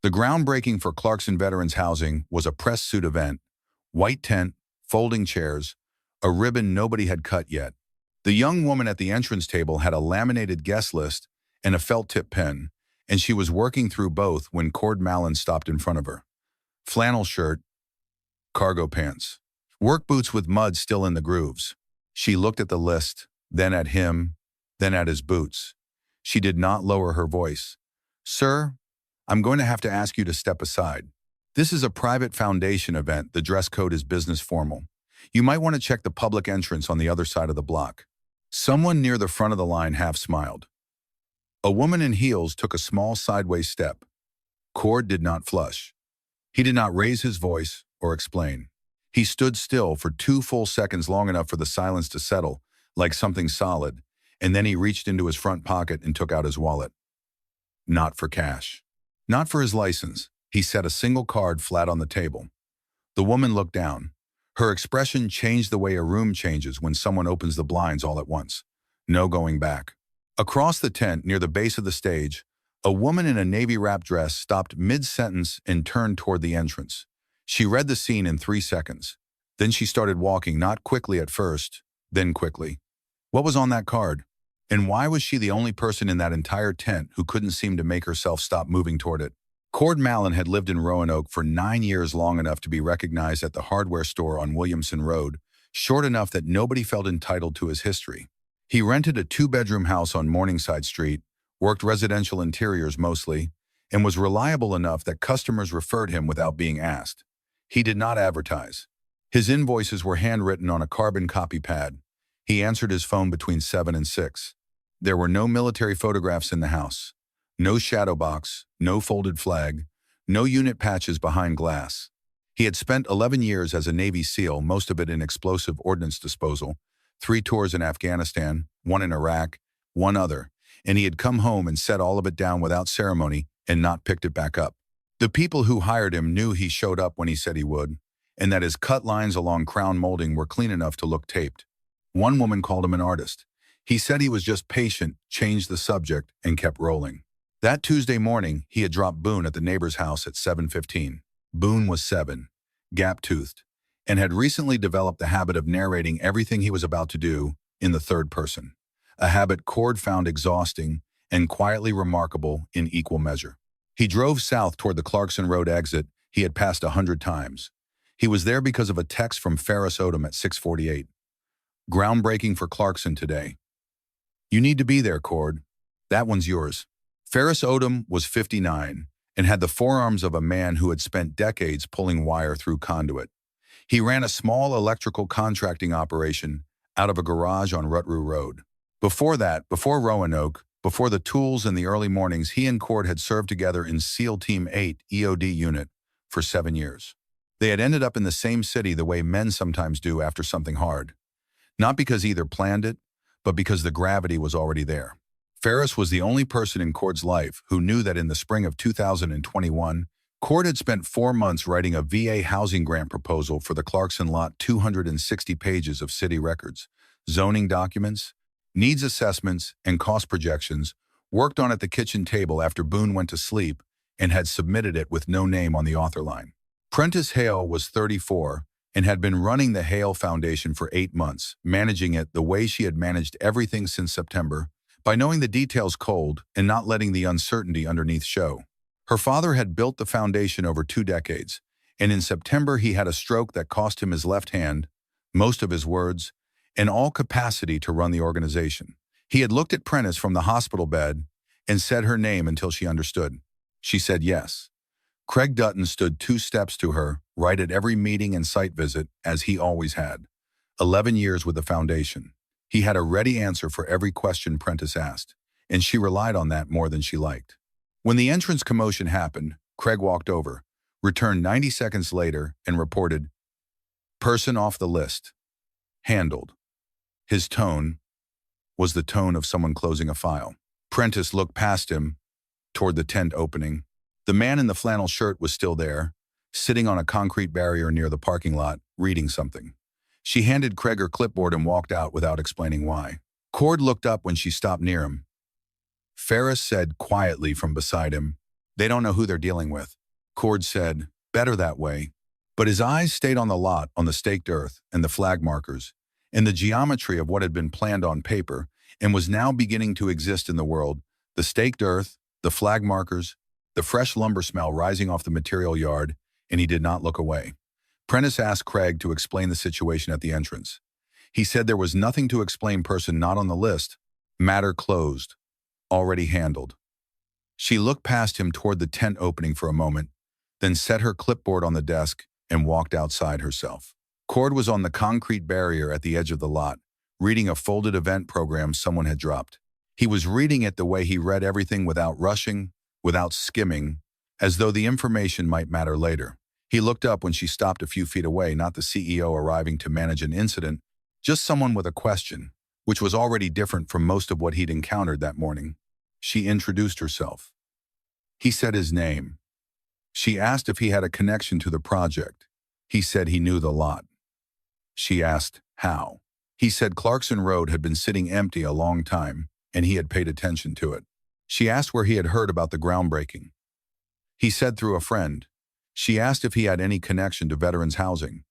The groundbreaking for Clarkson Veterans Housing was a press suit event, white tent, folding chairs, a ribbon nobody had cut yet. The young woman at the entrance table had a laminated guest list and a felt-tip pen, and she was working through both when Cord Mallon stopped in front of her. Flannel shirt, cargo pants, work boots with mud still in the grooves. She looked at the list, then at him, then at his boots. She did not lower her voice. "Sir, I'm going to have to ask you to step aside. This is a private foundation event. The dress code is business formal. You might want to check the public entrance on the other side of the block." Someone near the front of the line half smiled. A woman in heels took a small sideways step. Cord did not flush. He did not raise his voice or explain. He stood still for 2 full seconds, long enough for the silence to settle, like something solid, and then he reached into his front pocket and took out his wallet. Not for cash. Not for his license. He set a single card flat on the table. The woman looked down. Her expression changed the way a room changes when someone opens the blinds all at once. No going back. Across the tent, near the base of the stage, a woman in a navy wrap dress stopped mid-sentence and turned toward the entrance. She read the scene in 3 seconds. Then she started walking, not quickly at first, then quickly. What was on that card? And why was she the only person in that entire tent who couldn't seem to make herself stop moving toward it? Cord Mallon had lived in Roanoke for 9 years, long enough to be recognized at the hardware store on Williamson Road, short enough that nobody felt entitled to his history. He rented a 2-bedroom house on Morningside Street, worked residential interiors mostly, and was reliable enough that customers referred him without being asked. He did not advertise. His invoices were handwritten on a carbon copy pad. He answered his phone between 7 and 6. There were no military photographs in the house. No shadow box, no folded flag, no unit patches behind glass. He had spent 11 years as a Navy SEAL, most of it in explosive ordnance disposal, 3 tours in Afghanistan, 1 in Iraq, 1 other, and he had come home and set all of it down without ceremony and not picked it back up. The people who hired him knew he showed up when he said he would, and that his cut lines along crown molding were clean enough to look taped. One woman called him an artist. He said he was just patient, changed the subject, and kept rolling. That Tuesday morning, he had dropped Boone at the neighbor's house at 7:15. Boone was 7, gap-toothed, and had recently developed the habit of narrating everything he was about to do in the third person, a habit Cord found exhausting and quietly remarkable in equal measure. He drove south toward the Clarkson Road exit he had passed 100 times. He was there because of a text from Ferris Odom at 6:48. "Groundbreaking for Clarkson today. You need to be there, Cord. That one's yours." Ferris Odom was 59 and had the forearms of a man who had spent decades pulling wire through conduit. He ran a small electrical contracting operation out of a garage on Rutrue Road. Before that, before Roanoke, before the tools in the early mornings, he and Cord had served together in SEAL Team 8 EOD unit for 7 years. They had ended up in the same city the way men sometimes do after something hard. Not because either planned it, but because the gravity was already there. Ferris was the only person in Cord's life who knew that in the spring of 2021, Cord had spent 4 months writing a VA housing grant proposal for the Clarkson lot, 260 pages of city records, zoning documents, needs assessments, and cost projections, worked on at the kitchen table after Boone went to sleep, and had submitted it with no name on the author line. Prentice Hale was 34 and had been running the Hale Foundation for 8 months, managing it the way she had managed everything since September, by knowing the details cold and not letting the uncertainty underneath show. Her father had built the foundation over 2 decades, and in September he had a stroke that cost him his left hand, most of his words, and all capacity to run the organization. He had looked at Prentice from the hospital bed and said her name until she understood. She said yes. Craig Dutton stood 2 steps to her, right at every meeting and site visit, as he always had. 11 years with the foundation. He had a ready answer for every question Prentice asked, and she relied on that more than she liked. When the entrance commotion happened, Craig walked over, returned 90 seconds later, and reported, "Person off the list. Handled." His tone was the tone of someone closing a file. Prentice looked past him toward the tent opening. The man in the flannel shirt was still there, sitting on a concrete barrier near the parking lot, reading something. She handed Craig her clipboard and walked out without explaining why. Cord looked up when she stopped near him. Ferris said quietly from beside him, They don't know who they're dealing with. Cord said, better that way. But his eyes stayed on the lot, on the staked earth, and the flag markers, and the geometry of what had been planned on paper and was now beginning to exist in the world, the staked earth, the flag markers, the fresh lumber smell rising off the material yard, and he did not look away. Prentice asked Craig to explain the situation at the entrance. He said there was nothing to explain, person not on the list. Matter closed. Already handled. She looked past him toward the tent opening for a moment, then set her clipboard on the desk and walked outside herself. Cord was on the concrete barrier at the edge of the lot, reading a folded event program someone had dropped. He was reading it the way he read everything, without rushing, without skimming, as though the information might matter later. He looked up when she stopped a few feet away, not the CEO arriving to manage an incident, just someone with a question, which was already different from most of what he'd encountered that morning. She introduced herself. He said his name. She asked if he had a connection to the project. He said he knew the lot. She asked how. He said Clarkson Road had been sitting empty a long time, and he had paid attention to it. She asked where he had heard about the groundbreaking. He said through a friend. She asked if he had any connection to veterans housing.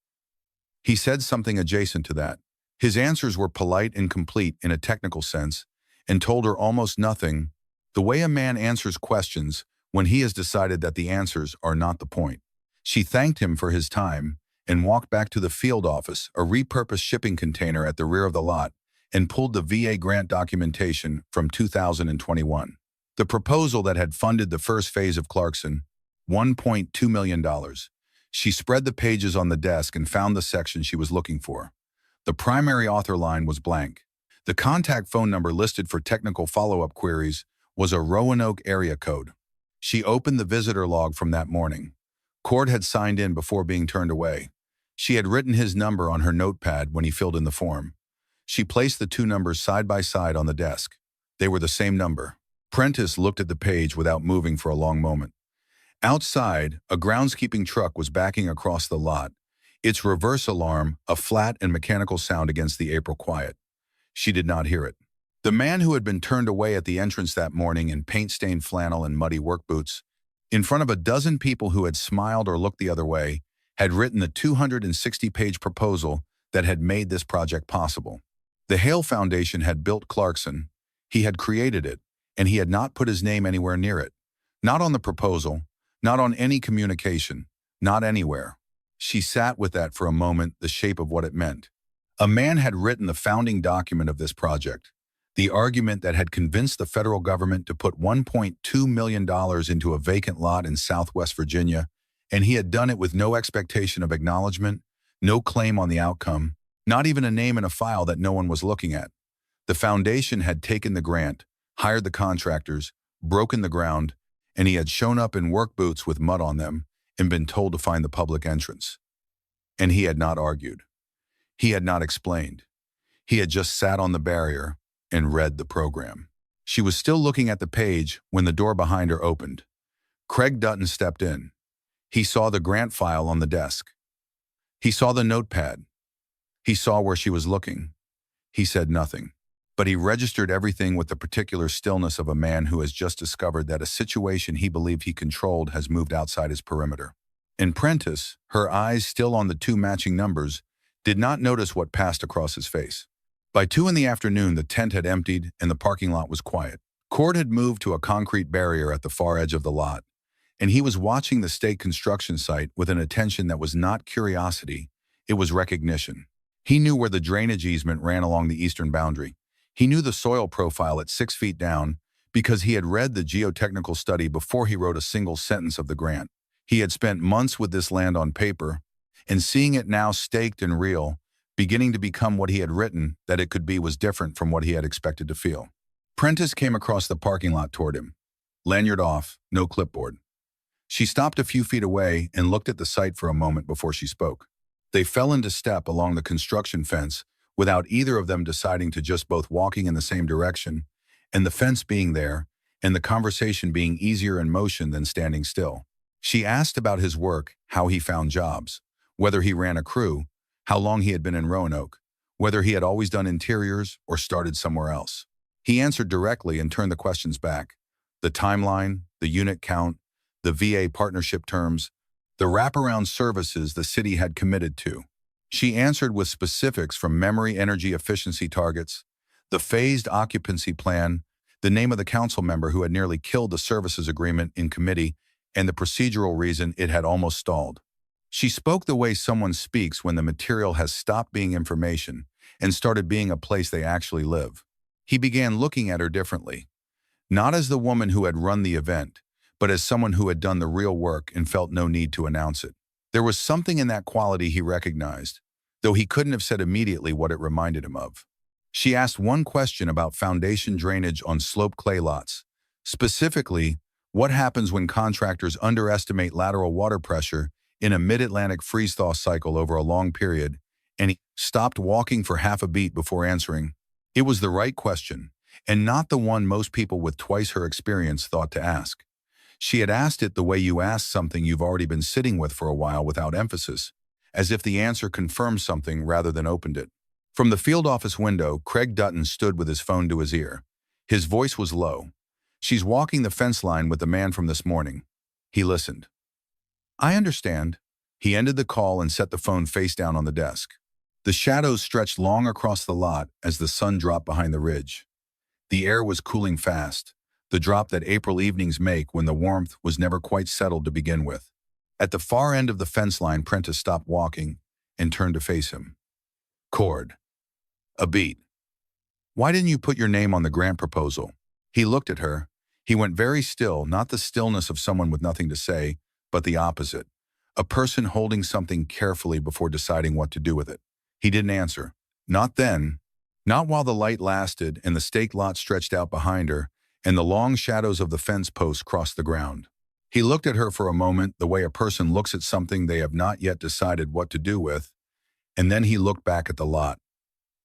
He said something adjacent to that. His answers were polite and complete in a technical sense, and told her almost nothing, the way a man answers questions when he has decided that the answers are not the point. She thanked him for his time and walked back to the field office, a repurposed shipping container at the rear of the lot, and pulled the VA grant documentation from 2021. The proposal that had funded the first phase of Clarkson, $1.2 million. She spread the pages on the desk and found the section she was looking for. The primary author line was blank. The contact phone number listed for technical follow-up queries was a Roanoke area code. She opened the visitor log from that morning. Cord had signed in before being turned away. She had written his number on her notepad when he filled in the form. She placed the two numbers side by side on the desk. They were the same number. Prentice looked at the page without moving for a long moment. Outside, a groundskeeping truck was backing across the lot, its reverse alarm a flat and mechanical sound against the April quiet. She did not hear it. The man who had been turned away at the entrance that morning in paint-stained flannel and muddy work boots, in front of a dozen people who had smiled or looked the other way, had written the 260-page proposal that had made this project possible. The Hale Foundation had built Clarkson. He had created it, and he had not put his name anywhere near it. Not on the proposal, not on any communication, not anywhere. She sat with that for a moment, the shape of what it meant. A man had written the founding document of this project, the argument that had convinced the federal government to put $1.2 million into a vacant lot in Southwest Virginia, and he had done it with no expectation of acknowledgement, no claim on the outcome, not even a name in a file that no one was looking at. The foundation had taken the grant, hired the contractors, broken the ground, and he had shown up in work boots with mud on them and been told to find the public entrance. And he had not argued. He had not explained. He had just sat on the barrier and read the program. She was still looking at the page when the door behind her opened. Craig Dutton stepped in. He saw the grant file on the desk. He saw the notepad. He saw where she was looking. He said nothing, but he registered everything with the particular stillness of a man who has just discovered that a situation he believed he controlled has moved outside his perimeter. And Prentice, her eyes still on the two matching numbers, did not notice what passed across his face. By 2 p.m, the tent had emptied and the parking lot was quiet. Cord had moved to a concrete barrier at the far edge of the lot, and he was watching the state construction site with an attention that was not curiosity, it was recognition. He knew where the drainage easement ran along the eastern boundary. He knew the soil profile at 6 feet down because he had read the geotechnical study before he wrote a single sentence of the grant. He had spent months with this land on paper, and seeing it now staked and real, beginning to become what he had written that it could be, was different from what he had expected to feel. Prentice came across the parking lot toward him. Lanyard off, no clipboard. She stopped a few feet away and looked at the site for a moment before she spoke. They fell into step along the construction fence without either of them deciding to, just both walking in the same direction, and the fence being there, and the conversation being easier in motion than standing still. She asked about his work, how he found jobs, whether he ran a crew, how long he had been in Roanoke, whether he had always done interiors or started somewhere else. He answered directly and turned the questions back. The timeline, the unit count, the VA partnership terms, the wraparound services the city had committed to. She answered with specifics from memory energy efficiency targets, the phased occupancy plan, the name of the council member who had nearly killed the services agreement in committee, and the procedural reason it had almost stalled. She spoke the way someone speaks when the material has stopped being information and started being a place they actually live. He began looking at her differently, not as the woman who had run the event, but as someone who had done the real work and felt no need to announce it. There was something in that quality he recognized, though he couldn't have said immediately what it reminded him of. She asked one question about foundation drainage on sloped clay lots. Specifically, what happens when contractors underestimate lateral water pressure in a mid-Atlantic freeze-thaw cycle over a long period, and he stopped walking for half a beat before answering. It was the right question, and not the one most people with twice her experience thought to ask. She had asked it the way you ask something you've already been sitting with for a while without emphasis, as if the answer confirmed something rather than opened it. From the field office window, Craig Dutton stood with his phone to his ear. His voice was low. "She's walking the fence line with the man from this morning." He listened. "I understand." He ended the call and set the phone face down on the desk. The shadows stretched long across the lot as the sun dropped behind the ridge. The air was cooling fast, the drop that April evenings make when the warmth was never quite settled to begin with. At the far end of the fence line, Prentice stopped walking and turned to face him. "Cord. A beat. Why didn't you put your name on the grant proposal?" He looked at her. He went very still, not the stillness of someone with nothing to say, but the opposite. A person holding something carefully before deciding what to do with it. He didn't answer. Not then. Not while the light lasted and the staked lot stretched out behind her and the long shadows of the fence posts crossed the ground. He looked at her for a moment the way a person looks at something they have not yet decided what to do with, and then he looked back at the lot.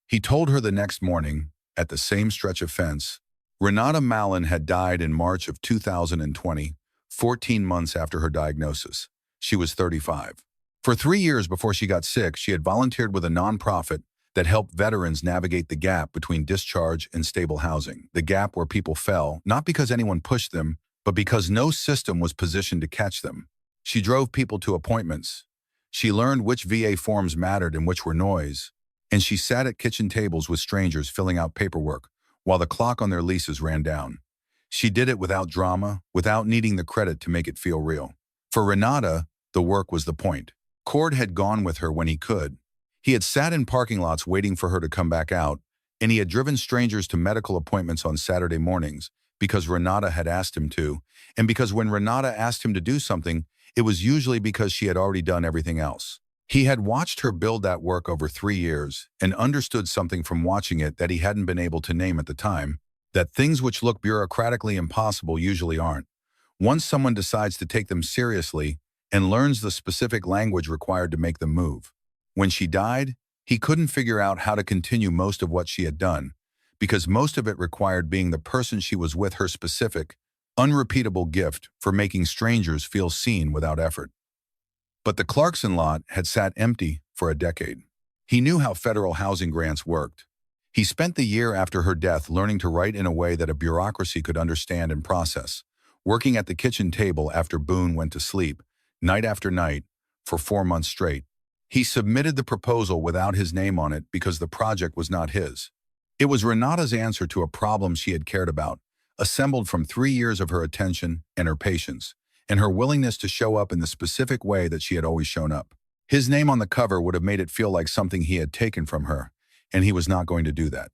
He told her the next morning, at the same stretch of fence, Ranata Malin had died in March of 2020, 14 months after her diagnosis. She was 35. For 3 years before she got sick, she had volunteered with a nonprofit that helped veterans navigate the gap between discharge and stable housing, the gap where people fell, not because anyone pushed them, but because no system was positioned to catch them. She drove people to appointments. She learned which VA forms mattered and which were noise, and she sat at kitchen tables with strangers filling out paperwork while the clock on their leases ran down. She did it without drama, without needing the credit to make it feel real. For Ranata, the work was the point. Cord had gone with her when he could. He had sat in parking lots waiting for her to come back out, and he had driven strangers to medical appointments on Saturday mornings because Ranata had asked him to, and because when Ranata asked him to do something, it was usually because she had already done everything else. He had watched her build that work over 3 years and understood something from watching it that he hadn't been able to name at the time, that things which look bureaucratically impossible usually aren't. Once someone decides to take them seriously and learns the specific language required to make them move. When she died, he couldn't figure out how to continue most of what she had done, because most of it required being the person she was with, her specific, unrepeatable gift for making strangers feel seen without effort. But the Clarkson lot had sat empty for a decade. He knew how federal housing grants worked. He spent the year after her death learning to write in a way that a bureaucracy could understand and process, working at the kitchen table after Boone went to sleep, night after night, for 4 months straight. He submitted the proposal without his name on it because the project was not his. It was Renata's answer to a problem she had cared about, assembled from 3 years of her attention and her patience, and her willingness to show up in the specific way that she had always shown up. His name on the cover would have made it feel like something he had taken from her, and he was not going to do that.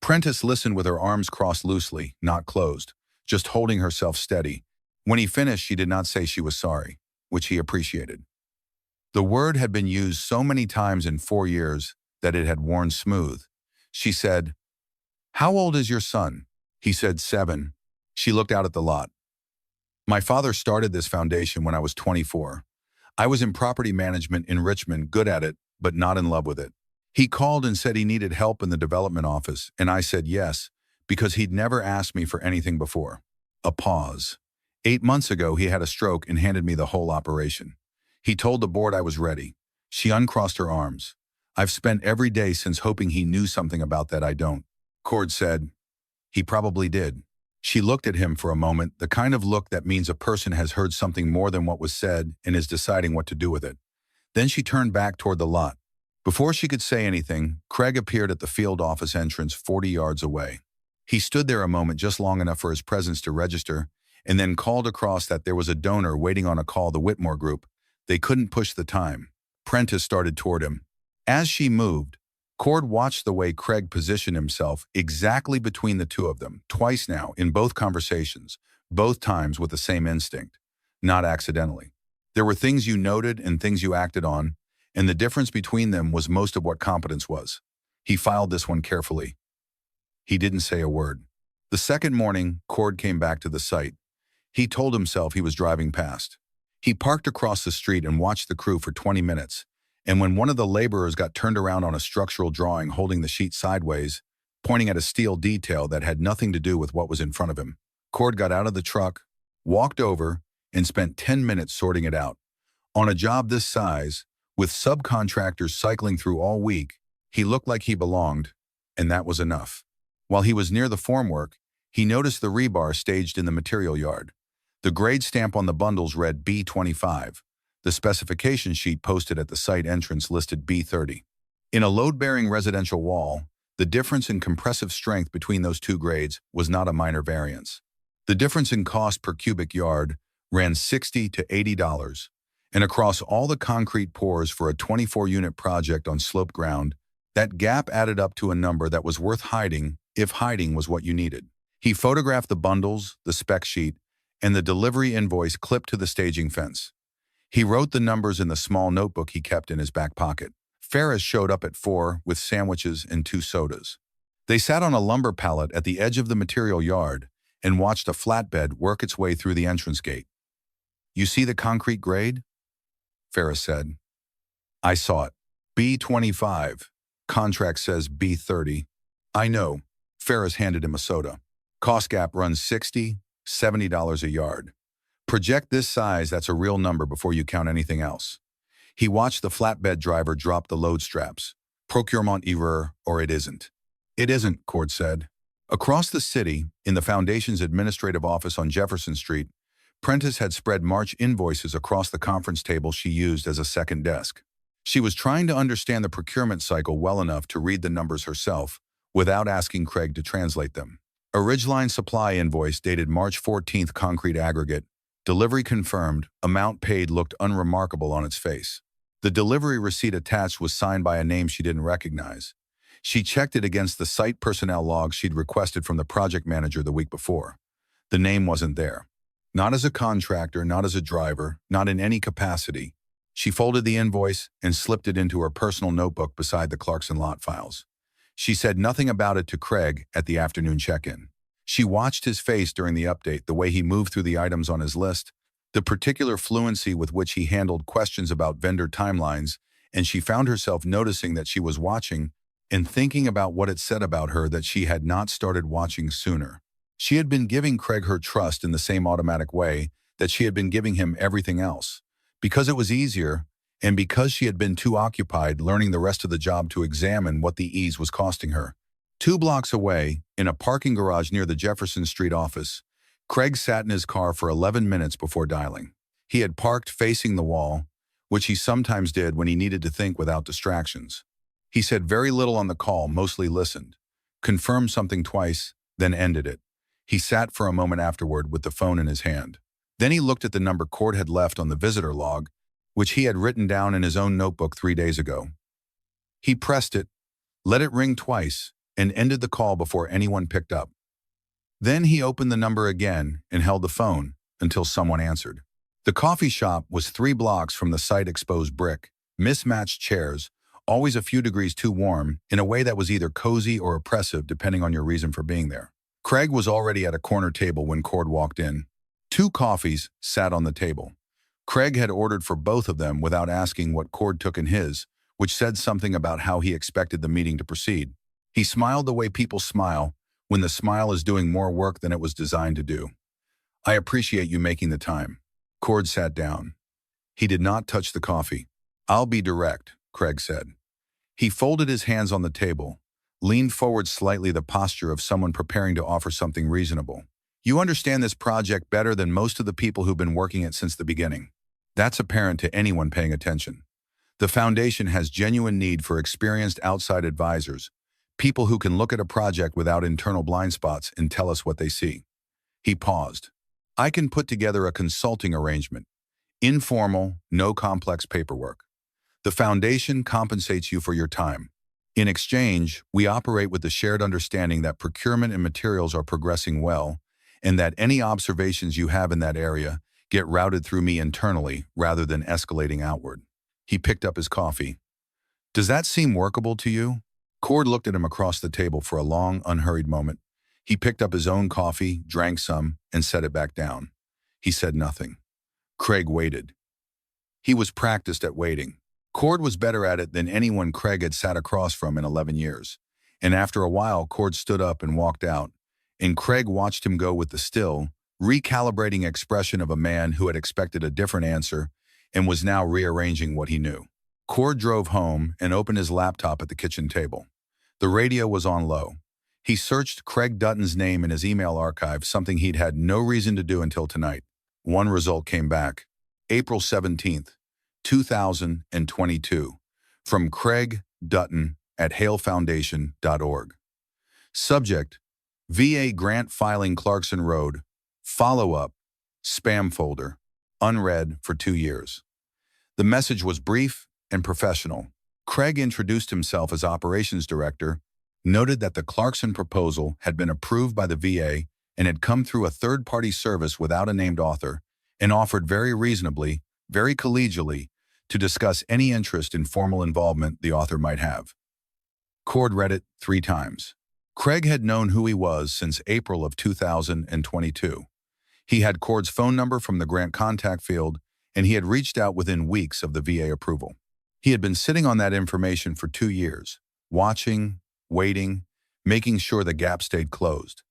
Prentice listened with her arms crossed loosely, not closed, just holding herself steady. When he finished, she did not say she was sorry, which he appreciated. The word had been used so many times in 4 years that it had worn smooth. She said, "How old is your son?" He said 7. She looked out at the lot. "My father started this foundation when I was 24. I was in property management in Richmond, good at it, but not in love with it. He called and said he needed help in the development office, and I said yes, because he'd never asked me for anything before." A pause. 8 months ago, he had a stroke and handed me the whole operation. He told the board I was ready. She uncrossed her arms. "I've spent every day since hoping he knew something about that I don't." Cord said, "He probably did." She looked at him for a moment, the kind of look that means a person has heard something more than what was said and is deciding what to do with it. Then she turned back toward the lot. Before she could say anything, Craig appeared at the field office entrance 40 yards away. He stood there a moment, just long enough for his presence to register, and then called across that there was a donor waiting on a call, the Whitmore Group. They couldn't push the time. Prentice started toward him. As she moved, Cord watched the way Craig positioned himself exactly between the two of them, twice now, in both conversations, both times with the same instinct, not accidentally. There were things you noted and things you acted on, and the difference between them was most of what competence was. He filed this one carefully. He didn't say a word. The second morning, Cord came back to the site. He told himself he was driving past. He parked across the street and watched the crew for 20 minutes, and when one of the laborers got turned around on a structural drawing holding the sheet sideways, pointing at a steel detail that had nothing to do with what was in front of him, Cord got out of the truck, walked over, and spent 10 minutes sorting it out. On a job this size, with subcontractors cycling through all week, he looked like he belonged, and that was enough. While he was near the formwork, he noticed the rebar staged in the material yard. The grade stamp on the bundles read B25. The specification sheet posted at the site entrance listed B30. In a load-bearing residential wall, the difference in compressive strength between those two grades was not a minor variance. The difference in cost per cubic yard ran $60 to $80, and across all the concrete pours for a 24-unit project on sloped ground, that gap added up to a number that was worth hiding if hiding was what you needed. He photographed the bundles, the spec sheet, and the delivery invoice clipped to the staging fence. He wrote the numbers in the small notebook he kept in his back pocket. Ferris showed up at 4 with sandwiches and 2 sodas. They sat on a lumber pallet at the edge of the material yard and watched a flatbed work its way through the entrance gate. "You see the concrete grade?" Ferris said. "I saw it. B25. Contract says B30. "I know." Ferris handed him a soda. "Cost gap runs $60, $70 a yard. Project this size, that's a real number before you count anything else." He watched the flatbed driver drop the load straps. "Procurement error, or it isn't." "It isn't," Cord said. Across the city, in the Foundation's administrative office on Jefferson Street, Prentice had spread March invoices across the conference table she used as a second desk. She was trying to understand the procurement cycle well enough to read the numbers herself, without asking Craig to translate them. A Ridgeline supply invoice dated March 14th, concrete aggregate. Delivery confirmed, amount paid looked unremarkable on its face. The delivery receipt attached was signed by a name she didn't recognize. She checked it against the site personnel log she'd requested from the project manager the week before. The name wasn't there. Not as a contractor, not as a driver, not in any capacity. She folded the invoice and slipped it into her personal notebook beside the Clarkson lot files. She said nothing about it to Craig at the afternoon check-in. She watched his face during the update, the way he moved through the items on his list, the particular fluency with which he handled questions about vendor timelines, and she found herself noticing that she was watching and thinking about what it said about her that she had not started watching sooner. She had been giving Craig her trust in the same automatic way that she had been giving him everything else, because it was easier, and because she had been too occupied learning the rest of the job to examine what the ease was costing her. 2 blocks away, in a parking garage near the Jefferson Street office, Craig sat in his car for 11 minutes before dialing. He had parked facing the wall, which he sometimes did when he needed to think without distractions. He said very little on the call, mostly listened, confirmed something twice, then ended it. He sat for a moment afterward with the phone in his hand. Then he looked at the number Cord had left on the visitor log, which he had written down in his own notebook 3 days ago. He pressed it, let it ring twice, and ended the call before anyone picked up. Then he opened the number again and held the phone until someone answered. The coffee shop was 3 blocks from the site. Exposed brick, mismatched chairs, always a few degrees too warm, in a way that was either cozy or oppressive depending on your reason for being there. Craig was already at a corner table when Cord walked in. 2 coffees sat on the table. Craig had ordered for both of them without asking what Cord took in his, which said something about how he expected the meeting to proceed. He smiled the way people smile when the smile is doing more work than it was designed to do. "I appreciate you making the time." Cord sat down. He did not touch the coffee. "I'll be direct," Craig said. He folded his hands on the table, leaned forward slightly, the posture of someone preparing to offer something reasonable. You understand this project better than most of the people who've been working it since the beginning. That's apparent to anyone paying attention. The foundation has genuine need for experienced outside advisors, people who can look at a project without internal blind spots and tell us what they see. He paused. I can put together a consulting arrangement. Informal, no complex paperwork. The foundation compensates you for your time. In exchange, we operate with the shared understanding that procurement and materials are progressing well, and that any observations you have in that area get routed through me internally rather than escalating outward. He picked up his coffee. Does that seem workable to you? Cord looked at him across the table for a long, unhurried moment. He picked up his own coffee, drank some, and set it back down. He said nothing. Craig waited. He was practiced at waiting. Cord was better at it than anyone Craig had sat across from in 11 years. And after a while, Cord stood up and walked out, and Craig watched him go with the still, recalibrating expression of a man who had expected a different answer and was now rearranging what he knew. Cord drove home and opened his laptop at the kitchen table. The radio was on low. He searched Craig Dutton's name in his email archive, something he'd had no reason to do until tonight. One result came back. April 17th, 2022. From Craig Dutton at halefoundation.org. Subject: VA grant filing Clarkson Road. Follow-up: spam folder. Unread for 2 years. The message was brief and professional. Craig introduced himself as operations director, noted that the Clarkson proposal had been approved by the VA and had come through a third-party service without a named author, and offered very reasonably, very collegially, to discuss any interest in formal involvement the author might have. Cord read it 3 times. Craig had known who he was since April of 2022. He had Cord's phone number from the grant contact field, and he had reached out within weeks of the VA approval. He had been sitting on that information for 2 years, watching, waiting, making sure the gap stayed closed.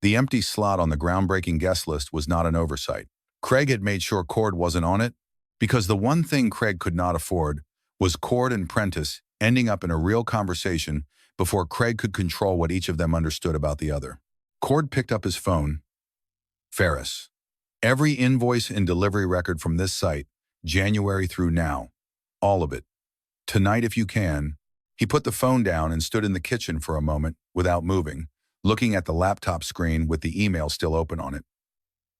The empty slot on the groundbreaking guest list was not an oversight. Craig had made sure Cord wasn't on it, because the one thing Craig could not afford was Cord and Prentice ending up in a real conversation before Craig could control what each of them understood about the other. Cord picked up his phone. Ferris. Every invoice and delivery record from this site, January through now. All of it. Tonight if you can. He put the phone down and stood in the kitchen for a moment without moving, looking at the laptop screen with the email still open on it.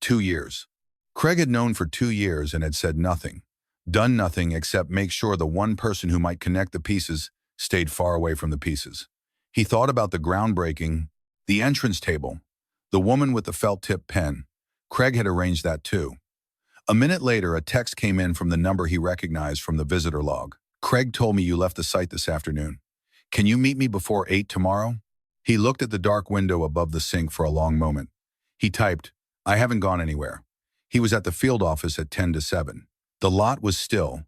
2 years. Craig had known for 2 years and had said nothing, done nothing except make sure the one person who might connect the pieces stayed far away from the pieces. He thought about the groundbreaking, the entrance table, the woman with the felt-tip pen. Craig had arranged that too. A minute later, a text came in from the number he recognized from the visitor log. Craig told me you left the site this afternoon. Can you meet me before 8 tomorrow? He looked at the dark window above the sink for a long moment. He typed, I haven't gone anywhere. He was at the field office at 10 to 7. The lot was still.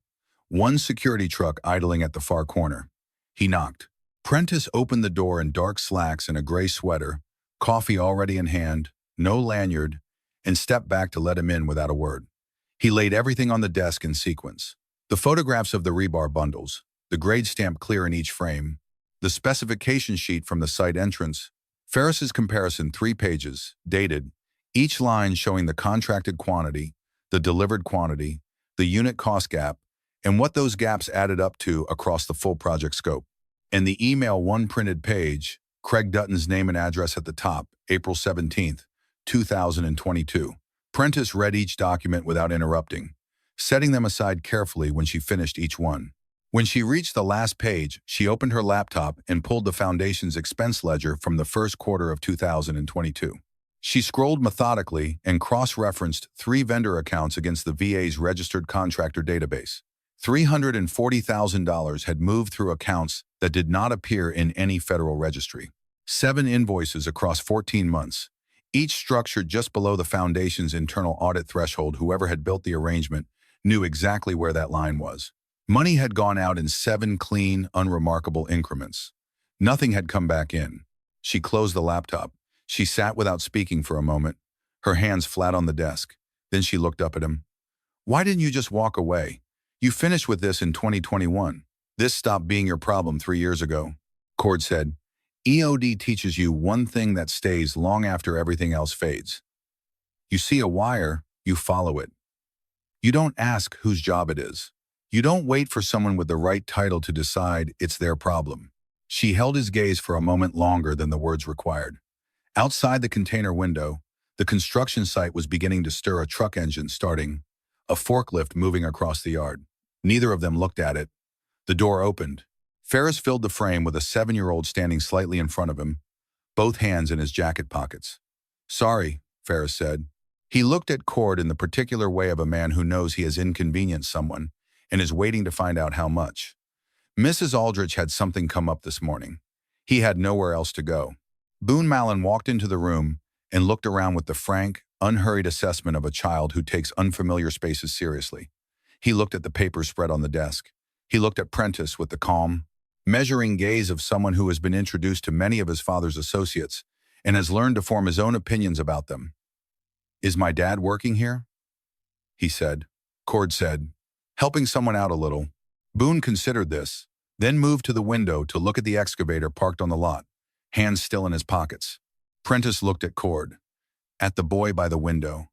One security truck idling at the far corner. He knocked. Prentice opened the door in dark slacks and a gray sweater, coffee already in hand, no lanyard, and stepped back to let him in without a word. He laid everything on the desk in sequence. The photographs of the rebar bundles, the grade stamp clear in each frame, the specification sheet from the site entrance, Ferris's comparison 3 pages, dated, each line showing the contracted quantity, the delivered quantity, the unit cost gap, and what those gaps added up to across the full project scope. And the email one printed page, Craig Dutton's name and address at the top, April 17th, 2022. Prentice read each document without interrupting, setting them aside carefully when she finished each one. When she reached the last page, she opened her laptop and pulled the foundation's expense ledger from the first quarter of 2022. She scrolled methodically and cross-referenced 3 vendor accounts against the VA's registered contractor database. $340,000 had moved through accounts that did not appear in any federal registry. 7 invoices across 14 months, each structured just below the foundation's internal audit threshold. Whoever had built the arrangement knew exactly where that line was. Money had gone out in 7 clean, unremarkable increments. Nothing had come back in. She closed the laptop. She sat without speaking for a moment, her hands flat on the desk. Then she looked up at him. Why didn't you just walk away? You finished with this in 2021. This stopped being your problem 3 years ago. Cord said, EOD teaches you one thing that stays long after everything else fades. You see a wire, you follow it. You don't ask whose job it is. You don't wait for someone with the right title to decide it's their problem. She held his gaze for a moment longer than the words required. Outside the container window, the construction site was beginning to stir, a truck engine starting, a forklift moving across the yard. Neither of them looked at it. The door opened. Ferris filled the frame with a 7-year-old standing slightly in front of him, both hands in his jacket pockets. "Sorry," Ferris said. He looked at Cord in the particular way of a man who knows he has inconvenienced someone and is waiting to find out how much. Mrs. Aldrich had something come up this morning. He had nowhere else to go. Boone Mallon walked into the room and looked around with the frank, unhurried assessment of a child who takes unfamiliar spaces seriously. He looked at the papers spread on the desk. He looked at Prentice with the calm, measuring gaze of someone who has been introduced to many of his father's associates and has learned to form his own opinions about them. "Is my dad working here?" he said. Cord said, "Helping someone out a little." Boone considered this, then moved to the window to look at the excavator parked on the lot, hands still in his pockets. Prentice looked at Cord, at the boy by the window,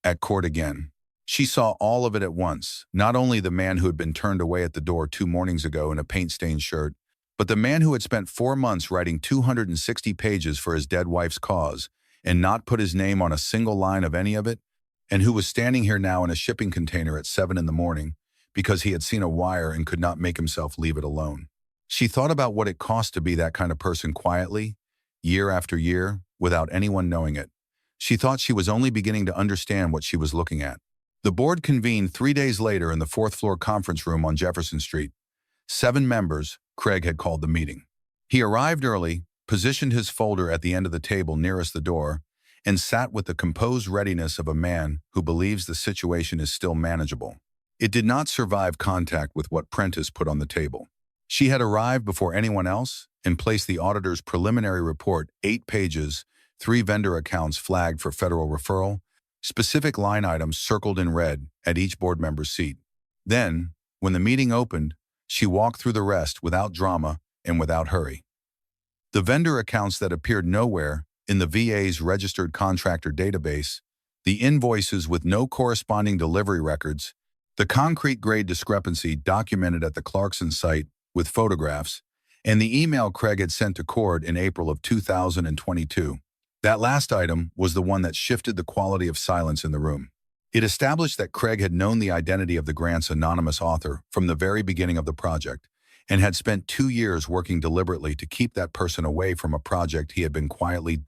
at Cord again. She saw all of it at once, not only the man who had been turned away at the door 2 mornings ago in a paint-stained shirt, but the man who had spent 4 months writing 260 pages for his dead wife's cause and not put his name on a single line of any of it, and who was standing here now in a shipping container at 7 in the morning because he had seen a wire and could not make himself leave it alone. She thought about what it cost to be that kind of person quietly, year after year, without anyone knowing it. She thought she was only beginning to understand what she was looking at. The board convened 3 days later in the 4th-floor conference room on Jefferson Street. 7 members, Craig had called the meeting. He arrived early, positioned his folder at the end of the table nearest the door, and sat with the composed readiness of a man who believes the situation is still manageable. It did not survive contact with what Prentice put on the table. She had arrived before anyone else and placed the auditor's preliminary report, 8 pages, 3 vendor accounts flagged for federal referral, specific line items circled in red at each board member's seat. Then, when the meeting opened, she walked through the rest without drama and without hurry. The vendor accounts that appeared nowhere in the VA's registered contractor database, the invoices with no corresponding delivery records, the concrete grade discrepancy documented at the Clarkson site with photographs, and the email Craig had sent to Cord in April of 2022. That last item was the one that shifted the quality of silence in the room. It established that Craig had known the identity of the grant's anonymous author from the very beginning of the project and had spent 2 years working deliberately to keep that person away from a project he had been quietly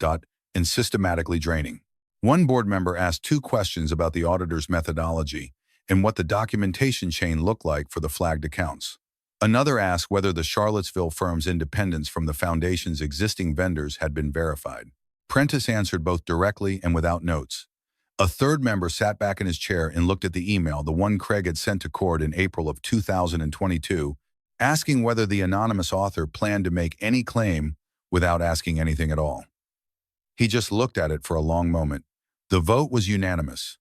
and systematically draining. One board member asked 2 questions about the auditor's methodology and what the documentation chain looked like for the flagged accounts. Another asked whether the Charlottesville firm's independence from the foundation's existing vendors had been verified. Prentice answered both directly and without notes. A third member sat back in his chair and looked at the email, the one Craig had sent to Cord in April of 2022, asking whether the anonymous author planned to make any claim without asking anything at all. He just looked at it for a long moment. The vote was unanimous.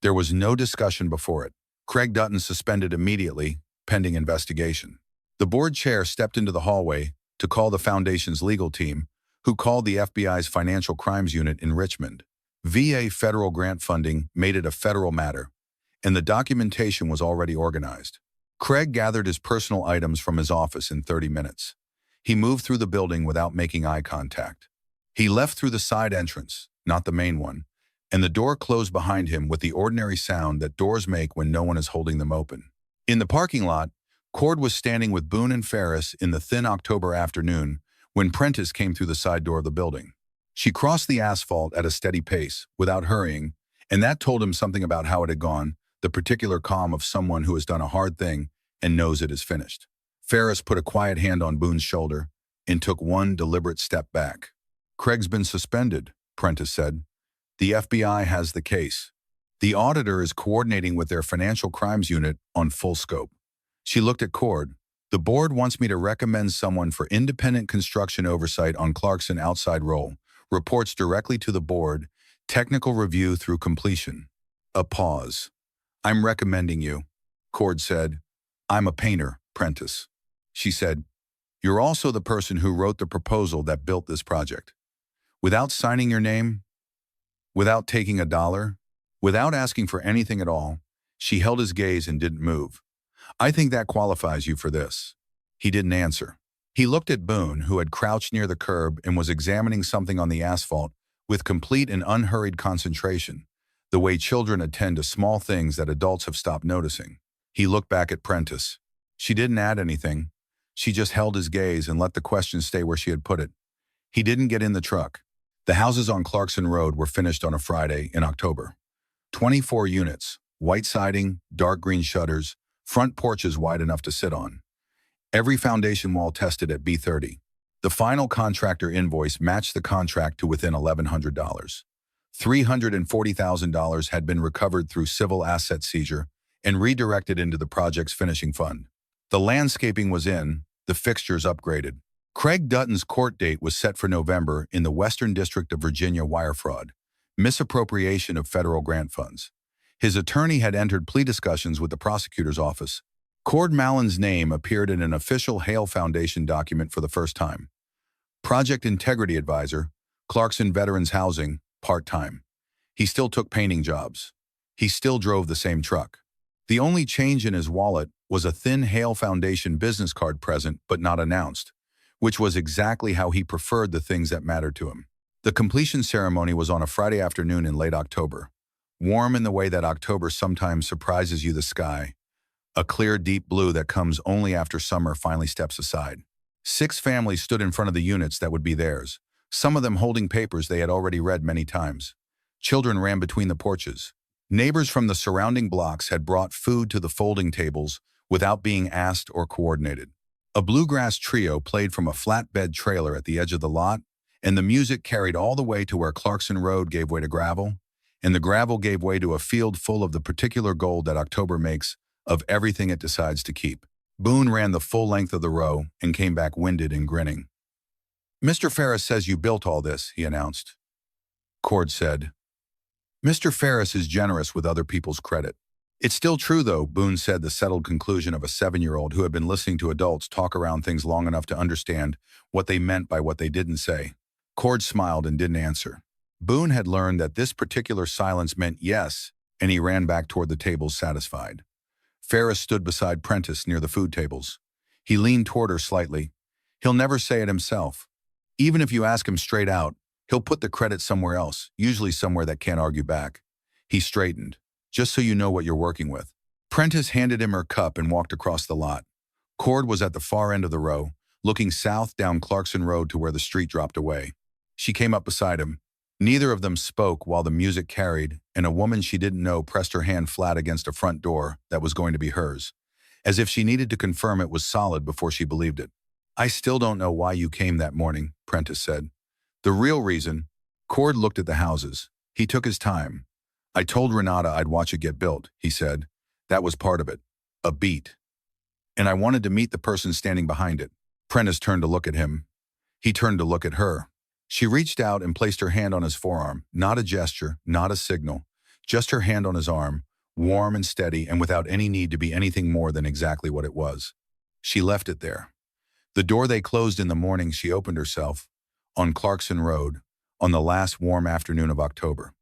There was no discussion before it. Craig Dutton suspended immediately, pending investigation. The board chair stepped into the hallway to call the foundation's legal team, who called the FBI's Financial Crimes Unit in Richmond. VA federal grant funding made it a federal matter, and the documentation was already organized. Craig gathered his personal items from his office in 30 minutes. He moved through the building without making eye contact. He left through the side entrance, not the main one, and the door closed behind him with the ordinary sound that doors make when no one is holding them open. In the parking lot, Cord was standing with Boone and Ferris in the thin October afternoon when Prentice came through the side door of the building. She crossed the asphalt at a steady pace, without hurrying, and that told him something about how it had gone, the particular calm of someone who has done a hard thing and knows it is finished. Ferris put a quiet hand on Boone's shoulder and took one deliberate step back. "Craig's been suspended," Prentice said. "The FBI has the case. The auditor is coordinating with their financial crimes unit on full scope." She looked at Cord. "The board wants me to recommend someone for independent construction oversight on Clarkson outside role. Reports directly to the board, technical review through completion." A pause. "I'm recommending you," Cord said. "I'm a painter, Prentice." She said, "You're also the person who wrote the proposal that built this project. Without signing your name, Without taking a dollar, without asking for anything at all, she held his gaze and didn't move. I think that qualifies you for this. He didn't answer. He looked at Boone, who had crouched near the curb and was examining something on the asphalt with complete and unhurried concentration, the way children attend to small things that adults have stopped noticing. He looked back at Prentice. She didn't add anything. She just held his gaze and let the question stay where she had put it. He didn't get in the truck. The houses on Clarkson Road were finished on a Friday in October. 24 units, white siding, dark green shutters, front porches wide enough to sit on. Every foundation wall tested at B30. The final contractor invoice matched the contract to within $1,100. $340,000 had been recovered through civil asset seizure and redirected into the project's finishing fund. The landscaping was in, the fixtures upgraded. Craig Dutton's court date was set for November in the Western District of Virginia wire fraud, misappropriation of federal grant funds. His attorney had entered plea discussions with the prosecutor's office. Cord Mallon's name appeared in an official Hale Foundation document for the first time. Project Integrity Advisor, Clarkson Veterans Housing, part-time. He still took painting jobs. He still drove the same truck. The only change in his wallet was a thin Hale Foundation business card present but not announced, which was exactly how he preferred the things that mattered to him. The completion ceremony was on a Friday afternoon in late October. Warm in the way that October sometimes surprises you, the sky, a clear, deep blue that comes only after summer finally steps aside. 6 families stood in front of the units that would be theirs, some of them holding papers they had already read many times. Children ran between the porches. Neighbors from the surrounding blocks had brought food to the folding tables without being asked or coordinated. A bluegrass trio played from a flatbed trailer at the edge of the lot, and the music carried all the way to where Clarkson Road gave way to gravel, and the gravel gave way to a field full of the particular gold that October makes of everything it decides to keep. Boone ran the full length of the row and came back winded and grinning. "Mr. Ferris says you built all this," he announced. Cord said, "Mr. Ferris is generous with other people's credit." "It's still true, though," Boone said, the settled conclusion of a 7-year-old who had been listening to adults talk around things long enough to understand what they meant by what they didn't say. Cord smiled and didn't answer. Boone had learned that this particular silence meant yes, and he ran back toward the tables satisfied. Ferris stood beside Prentice near the food tables. He leaned toward her slightly. "He'll never say it himself. Even if you ask him straight out, he'll put the credit somewhere else, usually somewhere that can't argue back." He straightened. "Just so you know what you're working with." Prentice handed him her cup and walked across the lot. Cord was at the far end of the row, looking south down Clarkson Road to where the street dropped away. She came up beside him. Neither of them spoke while the music carried, and a woman she didn't know pressed her hand flat against a front door that was going to be hers, as if she needed to confirm it was solid before she believed it. "I still don't know why you came that morning," Prentice said. "The real reason." Cord looked at the houses. He took his time. "I told Ranata I'd watch it get built," he said. "That was part of it. A beat. And I wanted to meet the person standing behind it." Prentice turned to look at him. He turned to look at her. She reached out and placed her hand on his forearm, not a gesture, not a signal, just her hand on his arm, warm and steady and without any need to be anything more than exactly what it was. She left it there. The door they closed in the morning she opened herself, on Clarkson Road, on the last warm afternoon of October.